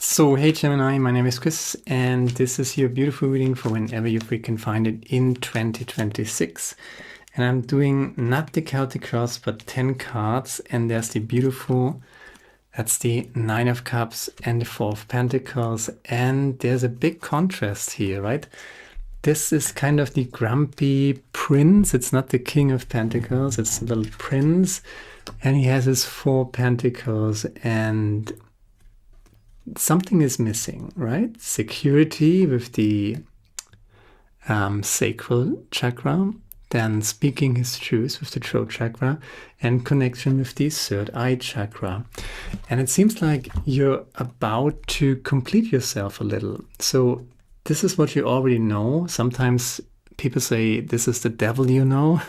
So, hey Gemini, my name is Chris, and this is your beautiful reading for whenever you freaking find it in 2026. And I'm doing not the Celtic cross, but 10 cards, and there's the beautiful, that's the Nine of Cups and the Four of Pentacles, and there's a big contrast here, right? This is kind of the grumpy prince. It's not the King of Pentacles, it's the little prince, and he has his Four Pentacles, and something is missing, right? Security with the sacral chakra, then speaking his truth with the throat chakra, and connection with the third eye chakra. And it seems like you're about to complete yourself a little. So this is what you already know. Sometimes people say this is the devil, you know.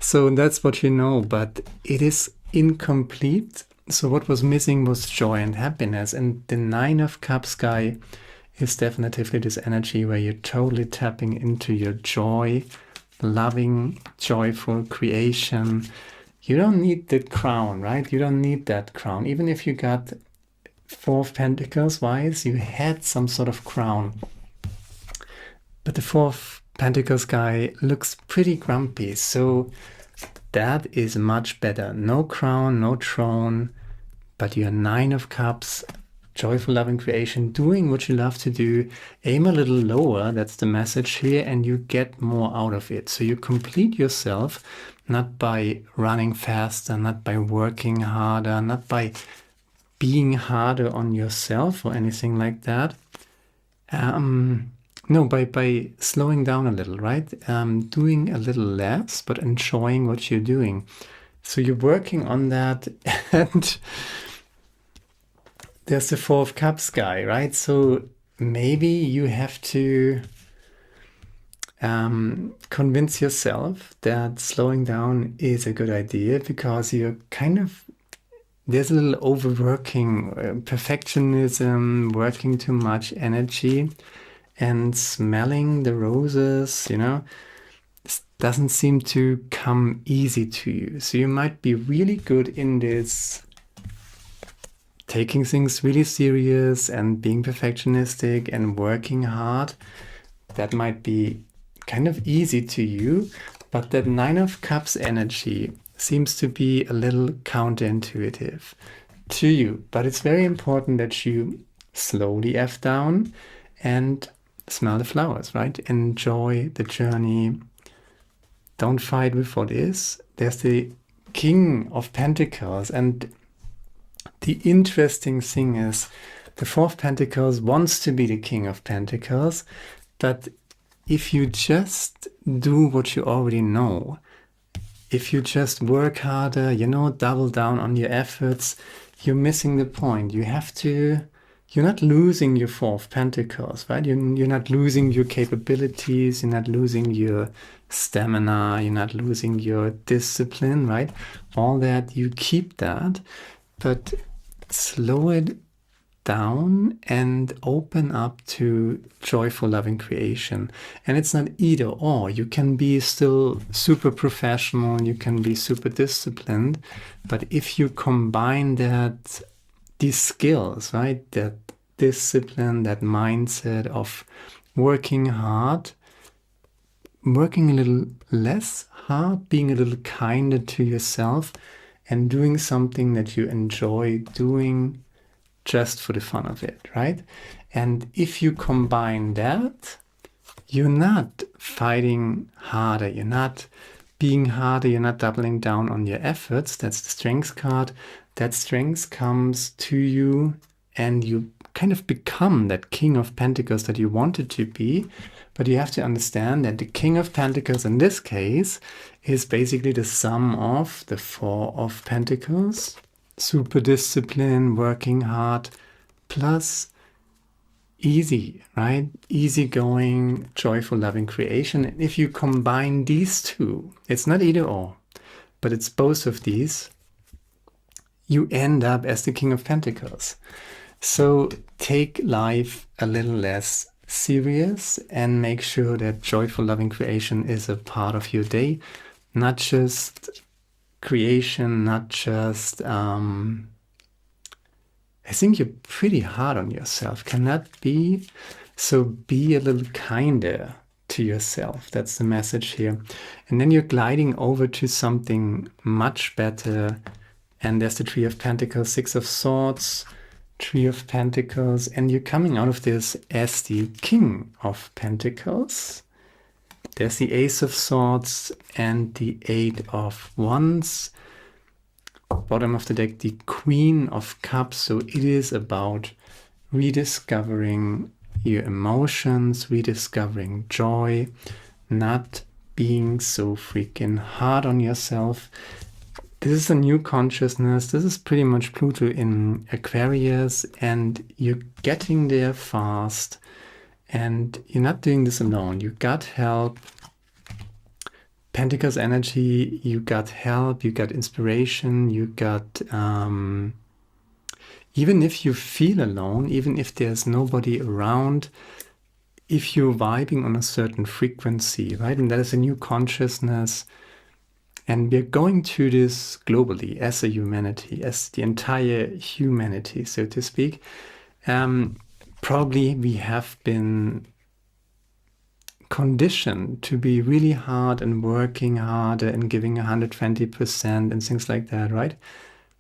So that's what you know, but it is incomplete. So what was missing was joy and happiness. And the Nine of Cups guy is definitely this energy where you're totally tapping into your joy, loving, joyful creation. You don't need the crown, right? You don't need that crown. Even if you got Four of Pentacles wise, you had some sort of crown. But the Four of Pentacles guy looks pretty grumpy. So that is much better. No crown, no throne, but your Nine of Cups, joyful, loving creation, doing what you love to do. Aim a little lower, that's the message here, and you get more out of it. So you complete yourself, not by running faster, not by working harder, not by being harder on yourself or anything like that. No, by slowing down a little, right? Doing a little less, but enjoying what you're doing. So you're working on that, and there's the Four of Cups guy, right? So maybe you have to convince yourself that slowing down is a good idea, because you're kind of, there's a little overworking, perfectionism, working too much energy, and smelling the roses, you know, doesn't seem to come easy to you. So you might be really good in this taking things really serious and being perfectionistic and working hard. That might be kind of easy to you, but that Nine of Cups energy seems to be a little counterintuitive to you. But it's very important that you slow the F down and smell the flowers, right? Enjoy the journey. Don't fight with what is. There's the King of Pentacles, and the interesting thing is the Four of Pentacles wants to be the King of Pentacles, but if you just do what you already know, if you just work harder, you know, double down on your efforts, you're missing the point. You have to, you're not losing your Four of Pentacles, right? You're not losing your capabilities, you're not losing your stamina, you're not losing your discipline, right? All that, you keep that, but slow it down and open up to joyful, loving creation. And it's not either or. You can be still super professional, you can be super disciplined, but if you combine that, these skills, right, that discipline, that mindset of working hard, working a little less hard, being a little kinder to yourself, and doing something that you enjoy doing just for the fun of it, right? And if you combine that, you're not fighting harder, you're not being harder, you're not doubling down on your efforts. That's the Strength card. That strength comes to you, and you kind of become that King of Pentacles that you wanted to be. But you have to understand that the King of Pentacles in this case is basically the sum of the Four of Pentacles, super discipline, working hard, plus easy, right? Easygoing, joyful, loving creation. And if you combine these two, it's not either or, but it's both of these, you end up as the King of Pentacles. So take life a little less serious and make sure that joyful, loving creation is a part of your day, not just creation, not just I think you're pretty hard on yourself. Can that be? So be a little kinder to yourself. That's the message here. And then you're gliding over to something much better. And there's the Three of Pentacles, Six of Swords, Three of Pentacles. And you're coming out of this as the King of Pentacles. There's the Ace of Swords and the Eight of Wands. Bottom of the deck, the Queen of Cups. So it is about rediscovering your emotions, rediscovering joy, not being so freaking hard on yourself. This is a new consciousness. This is pretty much Pluto in Aquarius, and you're getting there fast. And you're not doing this alone. You got help. Pentacles energy, you got help, you got inspiration, you got, even if you feel alone, even if there's nobody around, if you're vibing on a certain frequency, right? And that is a new consciousness. And we're going to this globally as a humanity, as the entire humanity, so to speak. Probably we have been conditioned to be really hard and working harder and giving 120% and things like that, right?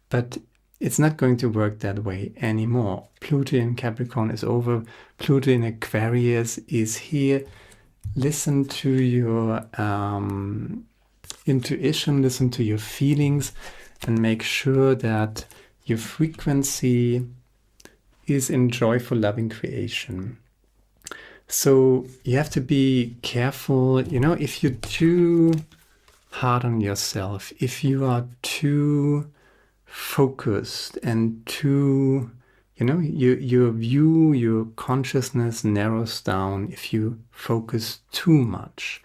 But it's not going to work that way anymore. Pluto in Capricorn is over. Pluto in Aquarius is here. Listen to your intuition, listen to your feelings, and make sure that your frequency is in joyful, loving creation. So you have to be careful, you know, if you're too hard on yourself, if you are too focused and too, you know, your view, your consciousness narrows down if you focus too much.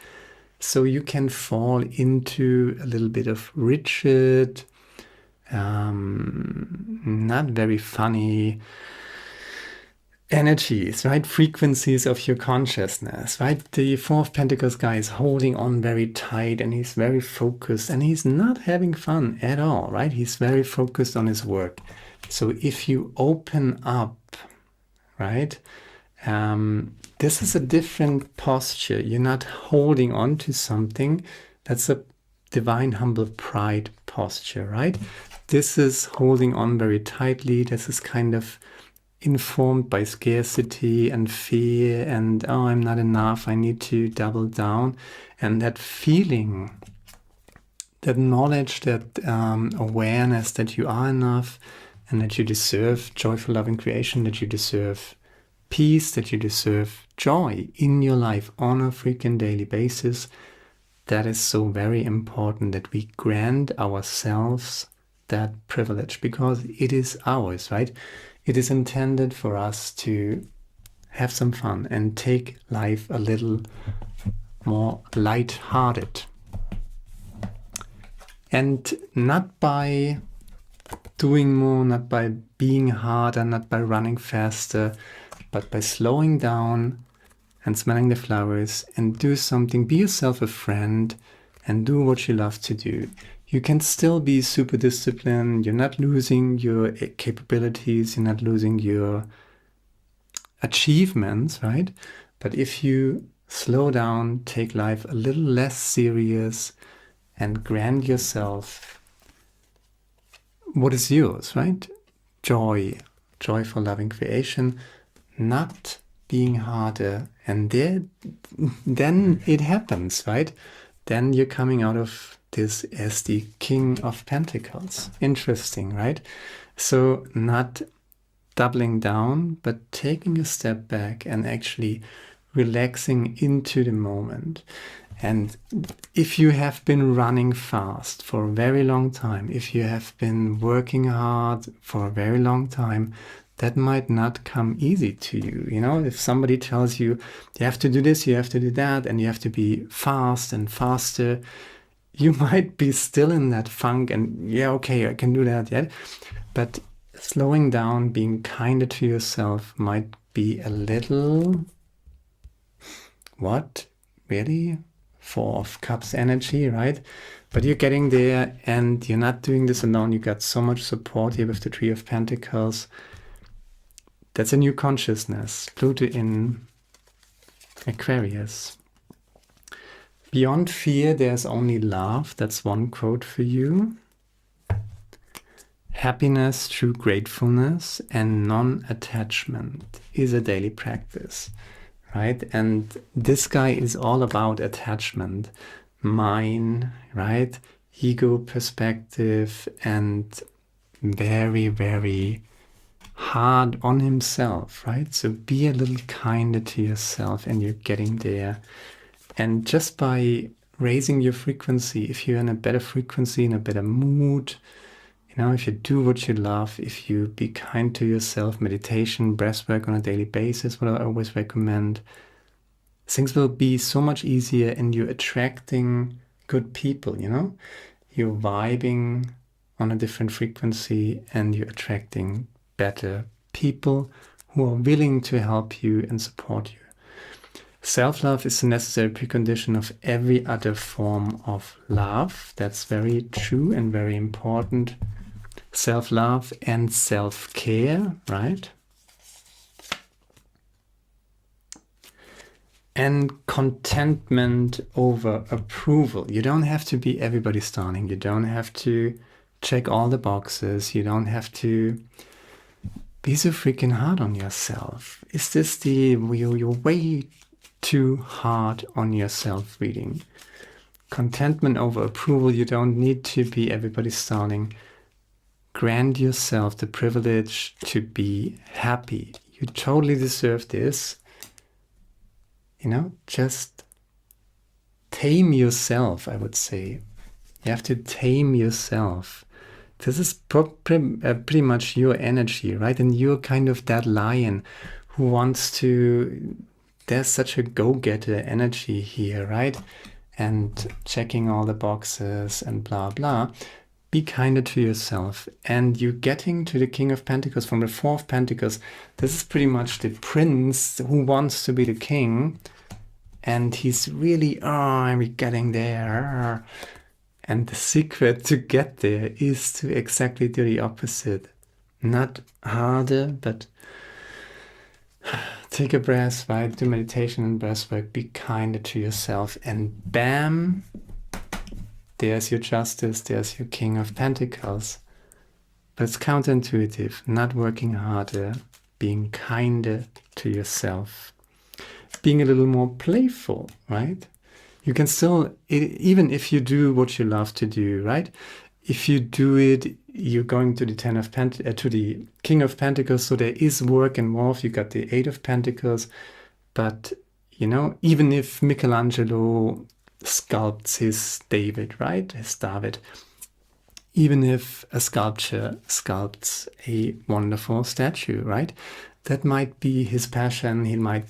So you can fall into a little bit of rigid, not very funny energies, right? Frequencies of your consciousness, right? The Four of Pentacles guy is holding on very tight and he's very focused and he's not having fun at all, right? He's very focused on his work. So if you open up, right? This is a different posture. You're not holding on to something. That's a divine, humble pride posture, right? This is holding on very tightly. This is kind of informed by scarcity and fear and, oh, I'm not enough, I need to double down. And that feeling, that knowledge, that awareness that you are enough and that you deserve joyful, loving creation, that you deserve peace, that you deserve joy in your life on a freaking daily basis, that is so very important that we grant ourselves that privilege because it is ours, right? It is intended for us to have some fun and take life a little more light-hearted. And not by doing more, not by being harder, not by running faster, but by slowing down and smelling the flowers and do something. Be yourself a friend and do what you love to do. You can still be super disciplined. You're not losing your capabilities. You're not losing your achievements, right? But if you slow down, take life a little less serious and grant yourself what is yours, right? Joy, joyful, loving creation, not being harder. And then it happens, right? Then you're coming out of this as the King of Pentacles. Interesting, right? So not doubling down, but taking a step back and actually relaxing into the moment. And if you have been running fast for a very long time, if you have been working hard for a very long time, that might not come easy to you. You know, if somebody tells you, you have to do this, you have to do that, and you have to be fast and faster, you might be still in that funk and, yeah, okay, I can do that, yeah. But slowing down, being kinder to yourself might be a little, what? Really? Four of Cups energy, right? But you're getting there and you're not doing this alone. You got so much support here with the Three of Pentacles. That's a new consciousness. Pluto in Aquarius. Beyond fear, there's only love. That's one quote for you. Happiness through gratefulness and non-attachment is a daily practice, right? And this guy is all about attachment, mine, right? Ego perspective, and very, very hard on himself, right? So be a little kinder to yourself, and you're getting there. And just by raising your frequency, if you're in a better frequency, in a better mood, you know, if you do what you love, if you be kind to yourself, meditation, breath work on a daily basis, what I always recommend, things will be so much easier, and you're attracting good people, you know? You're vibing on a different frequency, and you're attracting better people who are willing to help you and support you. Self-love is a necessary precondition of every other form of love. That's very true and very important. Self-love and self-care, right? And contentment over approval. You don't have to be everybody's darling. You don't have to check all the boxes. You don't have to be so freaking hard on yourself. Is this you're way too hard on yourself reading? Contentment over approval. You don't need to be everybody's darling. Grant yourself the privilege to be happy. You totally deserve this. You know, just tame yourself, I would say. You have to tame yourself. This is pretty much your energy, right? And you're kind of that lion who wants to, there's such a go-getter energy here, right? And checking all the boxes and blah, blah. Be kinder to yourself. And you're getting to the King of Pentacles from the Four of Pentacles. This is pretty much the prince who wants to be the king. And he's really, I'm getting there. And the secret to get there is to exactly do the opposite. Not harder, but take a breath, right? Do meditation and breath work. Be kinder to yourself. And bam, there's your justice. There's your King of Pentacles. But it's counterintuitive. Not working harder. Being kinder to yourself. Being a little more playful, right? You can still, even if you do what you love to do, right? If you do it, you're going to the to the King of Pentacles, so there is work involved. You got the Eight of Pentacles, but you know, even if Michelangelo sculpts his David, right, his David, even if a sculptor sculpts a wonderful statue, right, that might be his passion. He might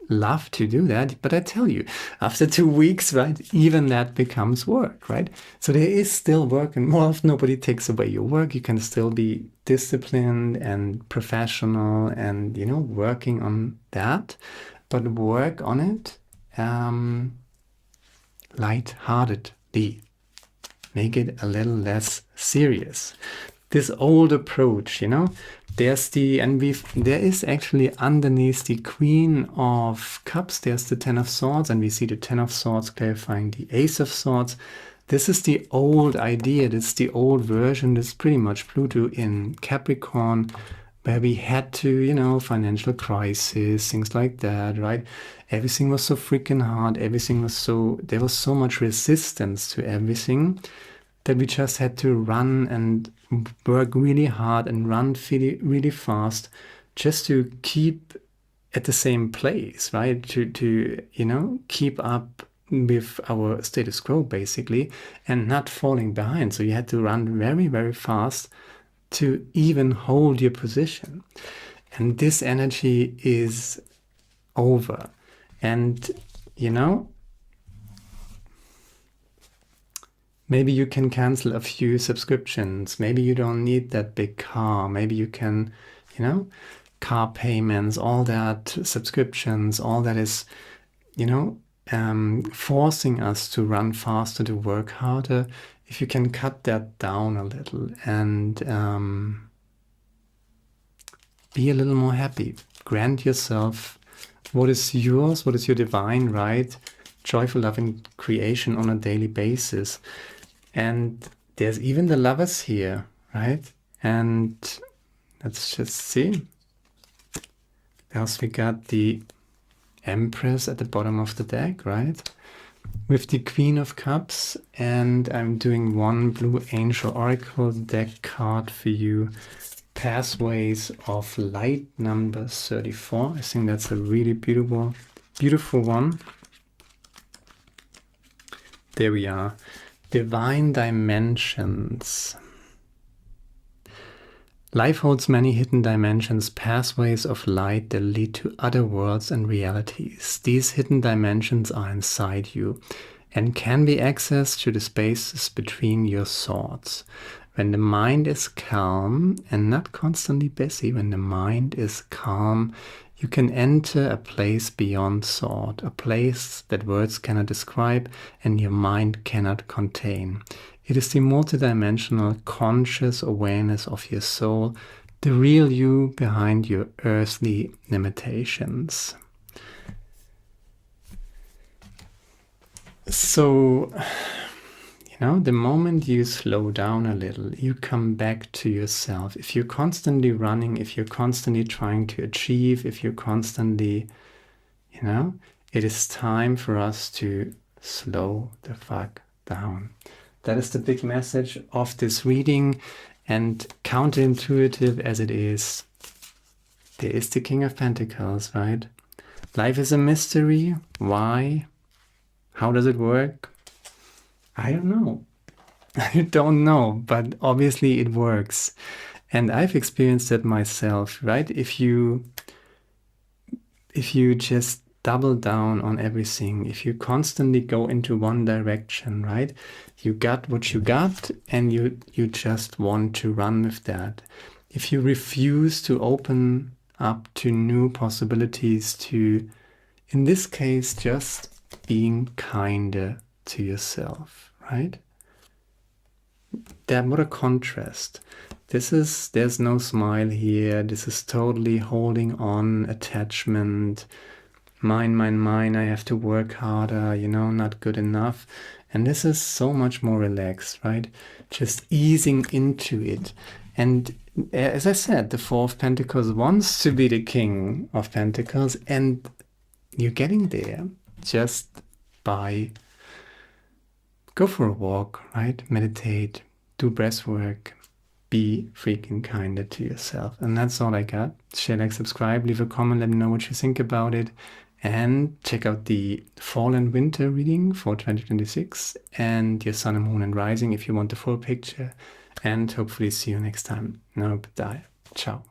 love to do that, but I tell you, after 2 weeks, right, even that becomes work, right? So there is still work involved. Nobody takes away your work. You can still be disciplined and professional and, you know, working on that, but work on it light-heartedly. Make it a little less serious. This old approach, you know, there is actually underneath the Queen of Cups, there's the Ten of Swords, and we see the Ten of Swords clarifying the Ace of Swords. This is the old idea. This is the old version. This is pretty much Pluto in Capricorn, where we had to, you know, financial crisis, things like that, right? Everything was so freaking hard. Everything was so, there was so much resistance to everything that we just had to run and work really hard and run really fast just to keep at the same place, right? To you know, keep up with our status quo, basically, and not falling behind. So you had to run very, very fast to even hold your position. And this energy is over. And, you know, maybe you can cancel a few subscriptions. Maybe you don't need that big car. Maybe you can, you know, car payments, all that, subscriptions, all that is, you know, forcing us to run faster, to work harder. If you can cut that down a little and be a little more happy. Grant yourself what is yours, what is your divine right, joyful, loving creation on a daily basis. And there's even the Lovers here, right? And let's just see. Else we got the Empress at the bottom of the deck, right? With the Queen of Cups, and I'm doing one Blue Angel Oracle deck card for you. Pathways of Light, number 34. I think that's a really beautiful one. There we are. Divine Dimensions. Life holds many hidden dimensions, pathways of light that lead to other worlds and realities. These hidden dimensions are inside you and can be accessed through the spaces between your thoughts. When the mind is calm and not constantly busy, when the mind is calm, you can enter a place beyond thought, a place that words cannot describe and your mind cannot contain. It is the multidimensional conscious awareness of your soul, the real you behind your earthly limitations. So, the moment you slow down a little, you come back to yourself. If you're constantly running, if you're constantly trying to achieve, if you're constantly, it is time for us to slow the fuck down. That is the big message of this reading, and counterintuitive as it is, there is the King of Pentacles, right? Life is a mystery. Why? How does it work? I don't know. I don't know, but obviously it works. And I've experienced that myself, right? If you just double down on everything, if you constantly go into one direction, right? You got what you got and you just want to run with that. If you refuse to open up to new possibilities, to, in this case, just being kinder to yourself, right? What a contrast. There's no smile here. This is totally holding on, attachment, mine, I have to work harder, not good enough. And this is so much more relaxed, right? Just easing into it. And as I said, the Four of Pentacles wants to be the King of Pentacles, and you're getting there just by go for a walk, right? Meditate, do breath work, be freaking kinder to yourself. And that's all I got. Share, like, subscribe, leave a comment, let me know what you think about it. And check out the fall and winter reading for 2026 and your sun and moon and rising if you want the full picture. And hopefully see you next time. No, but die. Ciao.